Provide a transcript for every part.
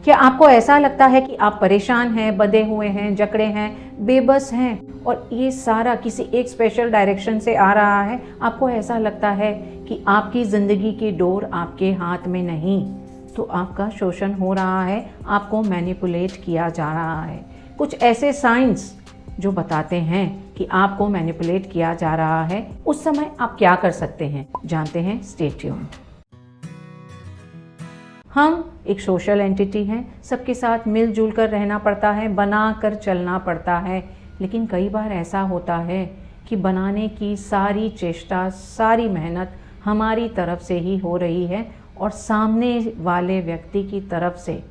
क्या आपको ऐसा लगता है कि आप परेशान हैं, बंधे हुए हैं, जकड़े हैं, बेबस हैं और ये सारा किसी एक स्पेशल डायरेक्शन से आ रहा है? आपको ऐसा लगता है कि आपकी ज़िंदगी की डोर आपके हाथ में नहीं, तो आपका शोषण हो रहा है, आपको मैनिपुलेट किया जा रहा है। कुछ ऐसे साइंस जो बताते हैं कि आपको मैनिपुलेट किया जा रहा है, उस समय आप क्या कर सकते हैं, जानते हैं। Stay tuned. हम एक सोशल एंटिटी हैं, सबके साथ मिलजुल कर रहना पड़ता है, बना कर चलना पड़ता है। लेकिन कई बार ऐसा होता है कि बनाने की सारी चेष्टा, सारी मेहनत हमारी तरफ से ही हो रही है और सामने वाले व्यक्ति की तरफ से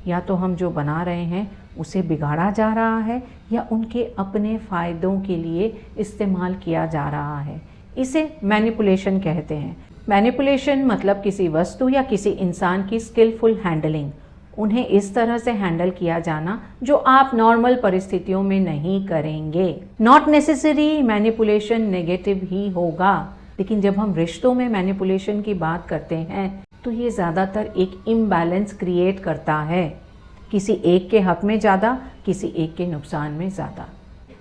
या तो हम जो बना रहे हैं उसे बिगाड़ा जा रहा है या उनके अपने फ़ायदों के लिए इस्तेमाल किया जा रहा है। इसे मैनिपुलेशन कहते हैं। मैनिपुलेशन मतलब किसी वस्तु या किसी इंसान की स्किलफुल हैंडलिंग, उन्हें इस तरह से हैंडल किया जाना जो आप नॉर्मल परिस्थितियों में नहीं करेंगे। नॉट नेसेसरी मैनिपुलेशन नेगेटिव ही होगा, लेकिन जब हम रिश्तों में मैनिपुलेशन की बात करते हैं तो ये ज़्यादातर एक इम्बैलेंस क्रिएट करता है, किसी एक के हक में ज़्यादा, किसी एक के नुकसान में ज़्यादा।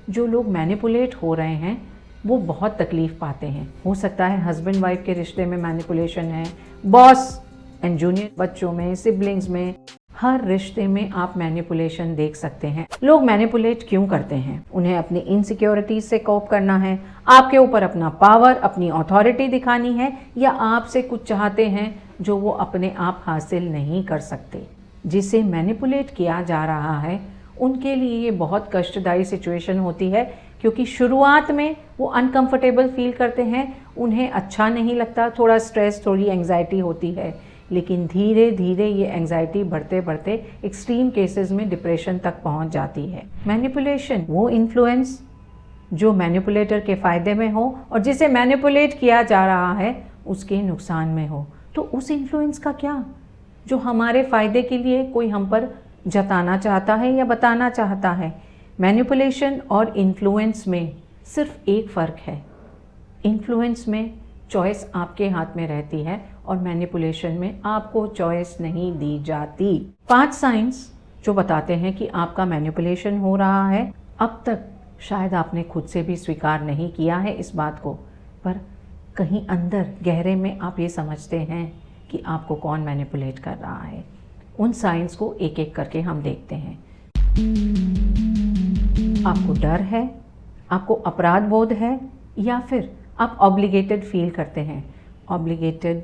जो लोग मैनिपुलेट हो रहे हैं वो बहुत तकलीफ़ पाते हैं। हो सकता है हस्बैंड वाइफ के रिश्ते में मैनिपुलेशन है, बॉस एंड जूनियर बच्चों में, सिबलिंग्स में, हर रिश्ते में आप मैनिपुलेशन देख सकते हैं। लोग मैनिपुलेट क्यों करते हैं? उन्हें अपनी इनसिक्योरिटीज से कोप करना है, आपके ऊपर अपना पावर, अपनी अथॉरिटी दिखानी है, या आपसे कुछ चाहते हैं जो वो अपने आप हासिल नहीं कर सकते। जिसे मैनिपुलेट किया जा रहा है उनके लिए ये बहुत कष्टदायी सिचुएशन होती है, क्योंकि शुरुआत में वो अनकंफर्टेबल फील करते हैं, उन्हें अच्छा नहीं लगता, थोड़ा स्ट्रेस, थोड़ी एंग्जाइटी होती है। लेकिन धीरे धीरे ये एंग्जाइटी बढ़ते बढ़ते एक्सट्रीम केसेस में डिप्रेशन तक पहुंच जाती है। मैनिपुलेशन वो इन्फ्लुएंस जो मैनिपुलेटर के फ़ायदे में हो और जिसे मैनिपुलेट किया जा रहा है उसके नुकसान में हो। तो उस इन्फ्लुएंस का क्या, जो हमारे फ़ायदे के लिए कोई हम पर जताना चाहता है या बताना चाहता है। मैनिपुलेशन और इन्फ्लुएंस में सिर्फ एक फ़र्क है, इन्फ्लुएंस में चॉइस आपके हाथ में रहती है और मैनिपुलेशन में आपको चॉइस नहीं दी जाती। 5 साइंस जो बताते हैं कि आपका मैनिपुलेशन हो रहा है। अब तक शायद आपने खुद से भी स्वीकार नहीं किया है इस बात को, पर कहीं अंदर गहरे में आप ये समझते हैं कि आपको कौन मैनिपुलेट कर रहा है। उन साइंस को एक एक करके हम देखते हैं। आपको डर है, आपको अपराध बोध है, या फिर आप ऑब्लिगेटेड फील करते हैं। ऑब्लिगेटेड,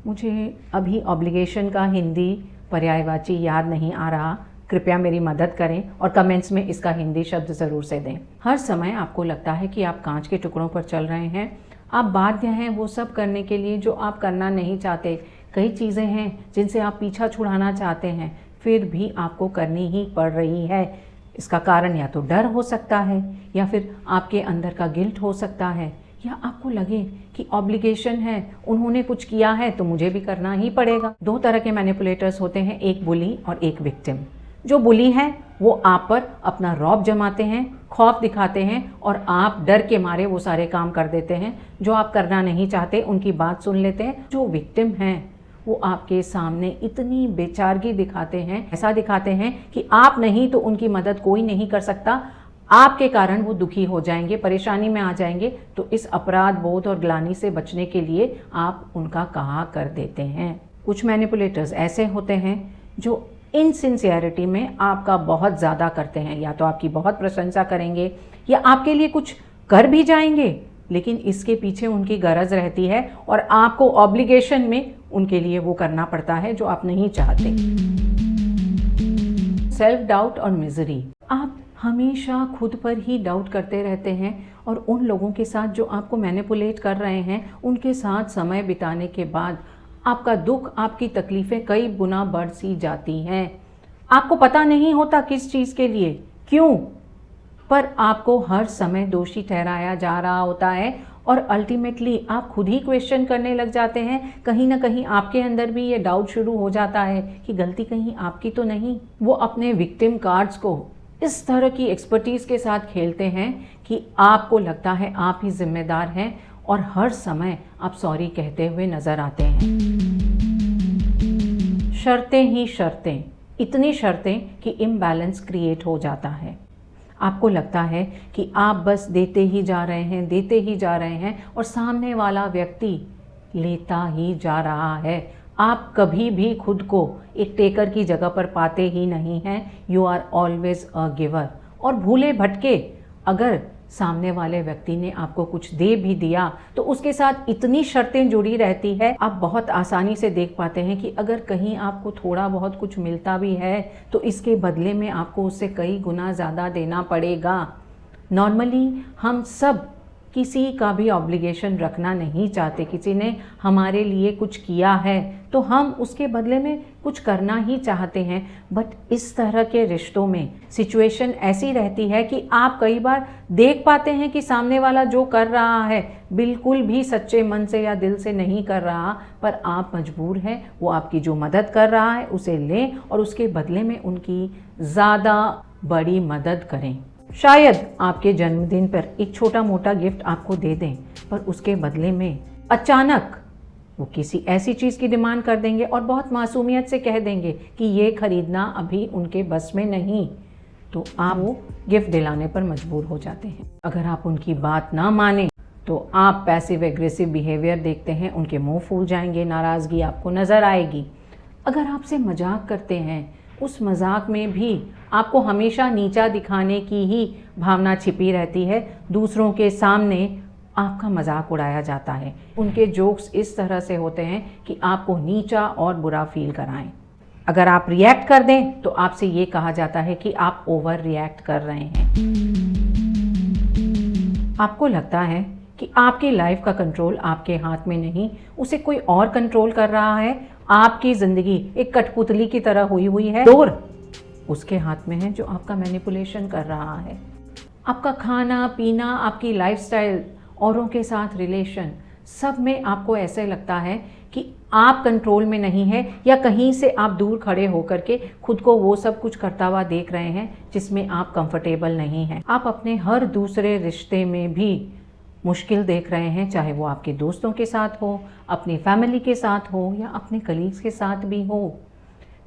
मुझे अभी ऑब्लिगेशन का हिंदी पर्यायवाची याद नहीं आ रहा, कृपया मेरी मदद करें और कमेंट्स में इसका हिंदी शब्द ज़रूर से दें। हर समय आपको लगता है कि आप कांच के टुकड़ों पर चल रहे हैं, आप बाध्य हैं वो सब करने के लिए जो आप करना नहीं चाहते। कई चीज़ें हैं जिनसे आप पीछा छुड़ाना चाहते हैं, फिर भी आपको करनी ही पड़ रही है। इसका कारण या तो डर हो सकता है, या फिर आपके अंदर का गिल्ट हो सकता है, या आपको लगे कि ऑब्लिगेशन है, उन्होंने कुछ किया है तो मुझे भी करना ही पड़ेगा। 2 तरह के मैनिपुलेटर्स होते हैं, एक बुली और एक विक्टिम। जो बुली हैं वो आप पर अपना रौब जमाते हैं, खौफ दिखाते हैं और आप डर के मारे वो सारे काम कर देते हैं जो आप करना नहीं चाहते, उनकी बात सुन लेते हैं। जो विक्टिम हैं वो आपके सामने इतनी बेचारगी दिखाते हैं, ऐसा दिखाते हैं कि आप नहीं तो उनकी मदद कोई नहीं कर सकता, आपके कारण वो दुखी हो जाएंगे, परेशानी में आ जाएंगे। तो इस अपराध बोध और ग्लानि से बचने के लिए आप उनका कहा कर देते हैं। कुछ मैनिपुलेटर्स ऐसे होते हैं जो इनसिंसियरिटी में आपका बहुत ज़्यादा करते हैं, या तो आपकी बहुत प्रशंसा करेंगे या आपके लिए कुछ कर भी जाएंगे, लेकिन इसके पीछे उनकी गरज रहती है और आपको ऑब्लिगेशन में उनके लिए वो करना पड़ता है जो आप नहीं चाहते। सेल्फ डाउट और मिजरी, आप हमेशा खुद पर ही डाउट करते रहते हैं और उन लोगों के साथ जो आपको मैनिपुलेट कर रहे हैं उनके साथ समय बिताने के बाद आपका दुख, आपकी तकलीफ़ें कई गुना बढ़ सी जाती हैं। आपको पता नहीं होता किस चीज़ के लिए, क्यों, पर आपको हर समय दोषी ठहराया जा रहा होता है और अल्टीमेटली आप खुद ही क्वेश्चन करने लग जाते हैं। कहीं ना कहीं आपके अंदर भी ये डाउट शुरू हो जाता है कि गलती कहीं आपकी तो नहीं। वो अपने विक्टिम कार्ड्स को इस तरह की एक्सपर्टीज़ के साथ खेलते हैं कि आपको लगता है आप ही जिम्मेदार हैं और हर समय आप सॉरी कहते हुए नज़र आते हैं। शर्तें ही शर्तें, इतनी शर्तें कि इम्बैलेंस क्रिएट हो जाता है। आपको लगता है कि आप बस देते ही जा रहे हैं, देते ही जा रहे हैं और सामने वाला व्यक्ति लेता ही जा रहा है। आप कभी भी खुद को एक टेकर की जगह पर पाते ही नहीं हैं। You are always a giver. और भूले भटके अगर सामने वाले व्यक्ति ने आपको कुछ दे भी दिया तो उसके साथ इतनी शर्तें जुड़ी रहती है, आप बहुत आसानी से देख पाते हैं कि अगर कहीं आपको थोड़ा बहुत कुछ मिलता भी है तो इसके बदले में आपको उससे कई गुना ज़्यादा देना पड़ेगा। नॉर्मली हम सब किसी का भी ऑब्लिगेशन रखना नहीं चाहते। किसी ने हमारे लिए कुछ किया है तो हम उसके बदले में कुछ करना ही चाहते हैं। बट इस तरह के रिश्तों में सिचुएशन ऐसी रहती है कि आप कई बार देख पाते हैं कि सामने वाला जो कर रहा है बिल्कुल भी सच्चे मन से या दिल से नहीं कर रहा, पर आप मजबूर हैं वो आपकी जो मदद कर रहा है उसे लें और उसके बदले में उनकी ज़्यादा बड़ी मदद करें। शायद आपके जन्मदिन पर एक छोटा मोटा गिफ्ट आपको दे दें, पर उसके बदले में अचानक वो किसी ऐसी चीज़ की डिमांड कर देंगे और बहुत मासूमियत से कह देंगे कि ये खरीदना अभी उनके बस में नहीं, तो आप वो गिफ्ट दिलाने पर मजबूर हो जाते हैं। अगर आप उनकी बात ना माने तो आप पैसिव एग्रेसिव बिहेवियर देखते हैं, उनके मुंह फूल जाएंगे, नाराज़गी आपको नज़र आएगी। अगर आपसे मजाक करते हैं उस मजाक में भी आपको हमेशा नीचा दिखाने की ही भावना छिपी रहती है। दूसरों के सामने आपका मजाक उड़ाया जाता है। उनके जोक्स इस तरह से होते हैं कि आपको नीचा और बुरा फील कराएं। अगर आप रिएक्ट कर दें तो आपसे ये कहा जाता है कि आप ओवर रिएक्ट कर रहे हैं। आपको लगता है कि आपकी लाइफ का कंट्रोल आपके हाथ में नहीं, उसे कोई और कंट्रोल कर रहा है। आपकी ज़िंदगी एक कठपुतली की तरह हुई है, डोर उसके हाथ में है जो आपका मैनिपुलेशन कर रहा है। आपका खाना पीना, आपकी लाइफस्टाइल, औरों के साथ रिलेशन, सब में आपको ऐसे लगता है कि आप कंट्रोल में नहीं है या कहीं से आप दूर खड़े होकर के खुद को वो सब कुछ करता हुआ देख रहे हैं जिसमें आप कंफर्टेबल नहीं हैं। आप अपने हर दूसरे रिश्ते में भी मुश्किल देख रहे हैं, चाहे वो आपके दोस्तों के साथ हो, अपनी फैमिली के साथ हो या अपने कलीग्स के साथ भी हो।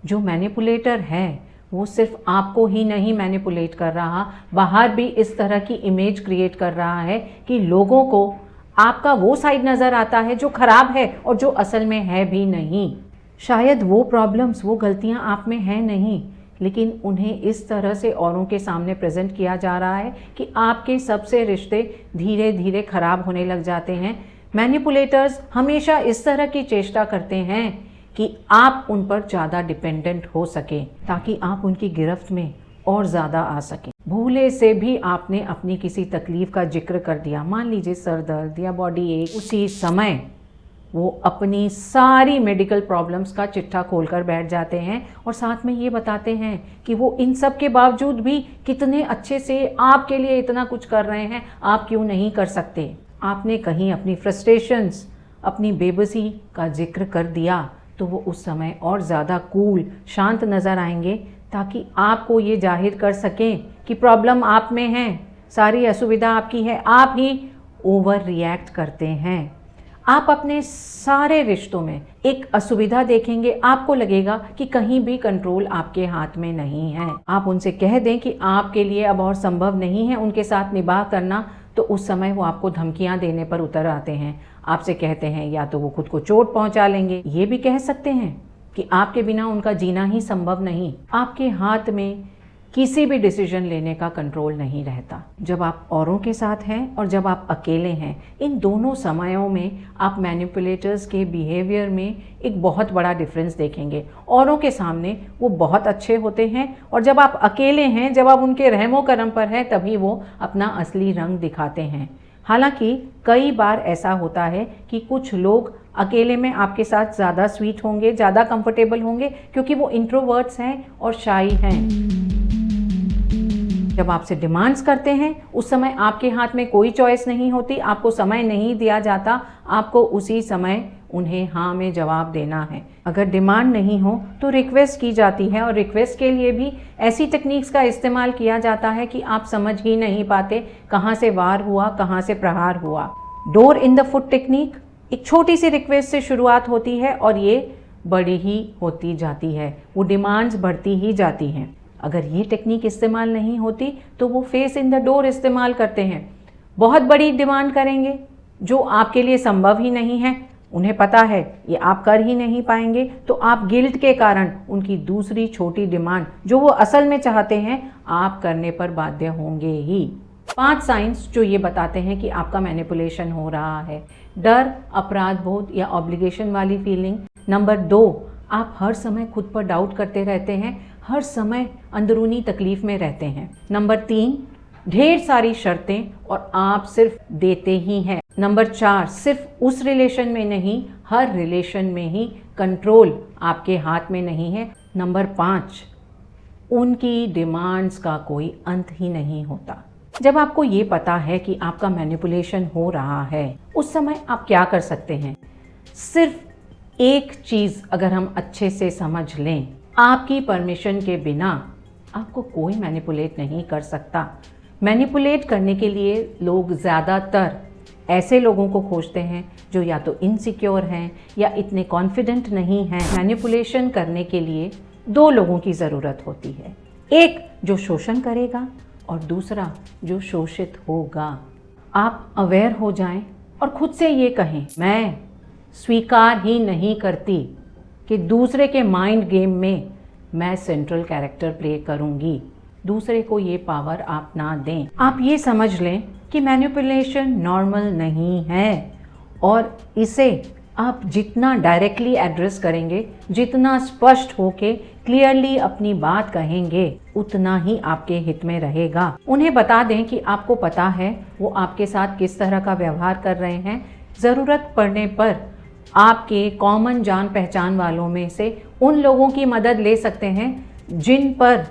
जो मैनिपुलेटर है वो सिर्फ आपको ही नहीं मैनिपुलेट कर रहा, बाहर भी इस तरह की इमेज क्रिएट कर रहा है कि लोगों को आपका वो साइड नज़र आता है जो खराब है और जो असल में है भी नहीं। शायद वो प्रॉब्लम्स, वो गलतियां आप में हैं नहीं, लेकिन उन्हें इस तरह से औरों के सामने प्रेजेंट किया जा रहा है कि आपके सबसे रिश्ते धीरे धीरे खराब होने लग जाते हैं। मैनिपुलेटर्स हमेशा इस तरह की चेष्टा करते हैं कि आप उन पर ज़्यादा डिपेंडेंट हो सके ताकि आप उनकी गिरफ्त में और ज़्यादा आ सकें। भूले से भी आपने अपनी किसी तकलीफ़ का जिक्र कर दिया, मान लीजिए सर दर्द या बॉडी एक, उसी समय वो अपनी सारी मेडिकल प्रॉब्लम्स का चिट्ठा खोलकर बैठ जाते हैं और साथ में ये बताते हैं कि वो इन सब के बावजूद भी कितने अच्छे से आपके लिए इतना कुछ कर रहे हैं, आप क्यों नहीं कर सकते। आपने कहीं अपनी फ्रस्ट्रेशंस, अपनी बेबसी का जिक्र कर दिया तो वो उस समय और ज़्यादा कूल, शांत नज़र आएंगे ताकि आपको ये जाहिर कर सकें कि प्रॉब्लम आप में है, सारी असुविधा आपकी है, आप ही ओवर रिएक्ट करते हैं। आप अपने सारे रिश्तों में एक असुविधा देखेंगे, आपको लगेगा कि कहीं भी कंट्रोल आपके हाथ में नहीं है। आप उनसे कह दें कि आपके लिए अब और संभव नहीं है उनके साथ निभाह करना, तो उस समय वो आपको धमकियां देने पर उतर आते हैं। आपसे कहते हैं या तो वो खुद को चोट पहुंचा लेंगे, ये भी कह सकते हैं कि आपके बिना उनका जीना ही संभव नहीं। आपके हाथ में किसी भी डिसीजन लेने का कंट्रोल नहीं रहता। जब आप औरों के साथ हैं और जब आप अकेले हैं, इन दोनों समयों में आप मैनिपुलेटर्स के बिहेवियर में एक बहुत बड़ा डिफरेंस देखेंगे। औरों के सामने वो बहुत अच्छे होते हैं और जब आप अकेले हैं, जब आप उनके रहमो करम पर हैं, तभी वो अपना असली रंग दिखाते हैं। हालांकि कई बार ऐसा होता है कि कुछ लोग अकेले में आपके साथ ज़्यादा स्वीट होंगे, ज़्यादा कंफर्टेबल होंगे क्योंकि वो इंट्रोवर्ट्स हैं और शाई हैं। जब आपसे डिमांड्स करते हैं उस समय आपके हाथ में कोई चॉइस नहीं होती, आपको समय नहीं दिया जाता, आपको उसी समय उन्हें हाँ में जवाब देना है। अगर डिमांड नहीं हो तो रिक्वेस्ट की जाती है और रिक्वेस्ट के लिए भी ऐसी टेक्निक्स का इस्तेमाल किया जाता है कि आप समझ ही नहीं पाते कहाँ से वार हुआ, कहाँ से प्रहार हुआ। Door in the foot technique एक छोटी सी रिक्वेस्ट से शुरुआत होती है और ये बड़ी ही होती जाती है, वो डिमांड्स बढ़ती ही जाती हैं। अगर ये टेक्निक इस्तेमाल नहीं होती तो वो फेस इन द डोर इस्तेमाल करते हैं, बहुत बड़ी डिमांड करेंगे जो आपके लिए संभव ही नहीं है। उन्हें पता है ये आप कर ही नहीं पाएंगे, तो आप गिल्ट के कारण उनकी दूसरी छोटी डिमांड जो वो असल में चाहते हैं आप करने पर बाध्य होंगे ही। 5 साइंस जो ये बताते हैं कि आपका मैनिपुलेशन हो रहा है। डर, अपराध बोध या ऑब्लिगेशन वाली फीलिंग। नंबर 2, आप हर समय खुद पर डाउट करते रहते हैं, हर समय अंदरूनी तकलीफ में रहते हैं। नंबर 3, ढेर सारी शर्तें और आप सिर्फ देते ही हैं। नंबर 4, सिर्फ उस रिलेशन में नहीं, हर रिलेशन में ही कंट्रोल आपके हाथ में नहीं है। नंबर 5, उनकी डिमांड्स का कोई अंत ही नहीं होता। जब आपको ये पता है कि आपका मैनिपुलेशन हो रहा है, उस समय आप क्या कर सकते हैं? सिर्फ एक चीज़ अगर हम अच्छे से समझ लें, आपकी परमिशन के बिना आपको कोई मैनिपुलेट नहीं कर सकता। मैनिपुलेट करने के लिए लोग ज़्यादातर ऐसे लोगों को खोजते हैं जो या तो इनसिक्योर हैं या इतने कॉन्फिडेंट नहीं हैं। मैनिपुलेशन करने के लिए 2 लोगों की ज़रूरत होती है, एक जो शोषण करेगा और दूसरा जो शोषित होगा। आप अवेयर हो जाएं और खुद से ये कहें, मैं स्वीकार ही नहीं करती कि दूसरे के माइंड गेम में मैं सेंट्रल कैरेक्टर प्ले करूंगी। दूसरे को ये पावर आप ना दें। आप ये समझ लें कि मैनिपुलेशन नॉर्मल नहीं है और इसे आप जितना डायरेक्टली एड्रेस करेंगे, जितना स्पष्ट होके क्लियरली अपनी बात कहेंगे, उतना ही आपके हित में रहेगा। उन्हें बता दें कि आपको पता है वो आपके साथ किस तरह का व्यवहार कर रहे हैं। ज़रूरत पड़ने पर आपके कॉमन जान पहचान वालों में से उन लोगों की मदद ले सकते हैं जिन पर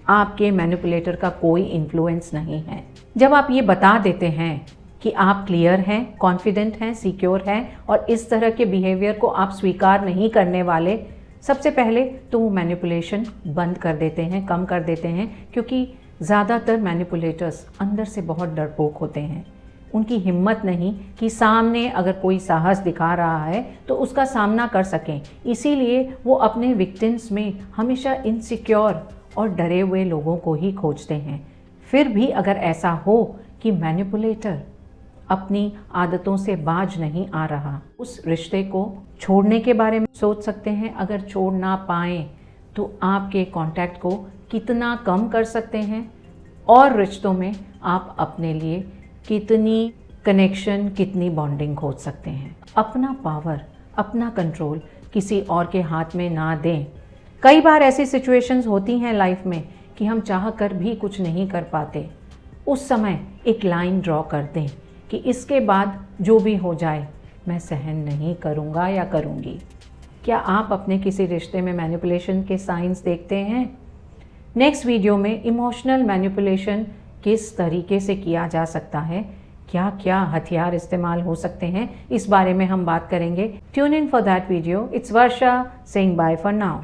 आपके मैनिपुलेटर का कोई इन्फ्लुएंस नहीं है। जब आप ये बता देते हैं कि आप क्लियर हैं, कॉन्फिडेंट हैं, सिक्योर हैं और इस तरह के बिहेवियर को आप स्वीकार नहीं करने वाले, सबसे पहले तो वो मैनिपुलेशन बंद कर देते हैं, कम कर देते हैं, क्योंकि ज़्यादातर मैनिपुलेटर्स अंदर से बहुत डरपोक होते हैं। उनकी हिम्मत नहीं कि सामने अगर कोई साहस दिखा रहा है तो उसका सामना कर सकें। इसीलिए वो अपने विक्टिम्स में हमेशा इनसिक्योर और डरे हुए लोगों को ही खोजते हैं। फिर भी अगर ऐसा हो कि मैनिपुलेटर अपनी आदतों से बाज नहीं आ रहा, उस रिश्ते को छोड़ने के बारे में सोच सकते हैं। अगर छोड़ ना पाएँ तो आपके कांटेक्ट को कितना कम कर सकते हैं और रिश्तों में आप अपने लिए कितनी कनेक्शन, कितनी बॉन्डिंग खोज सकते हैं। अपना पावर, अपना कंट्रोल किसी और के हाथ में ना दें। कई बार ऐसी सिचुएशंस होती हैं लाइफ में कि हम चाह कर भी कुछ नहीं कर पाते। उस समय एक लाइन ड्रॉ कर दें कि इसके बाद जो भी हो जाए मैं सहन नहीं करूँगा या करूँगी। क्या आप अपने किसी रिश्ते में मैनिपुलेशन के साइंस देखते हैं? नेक्स्ट वीडियो में इमोशनल मैनिपुलेशन किस तरीके से किया जा सकता है, क्या क्या हथियार इस्तेमाल हो सकते हैं, इस बारे में हम बात करेंगे। Tune in for that video. It's Varsha saying bye for now.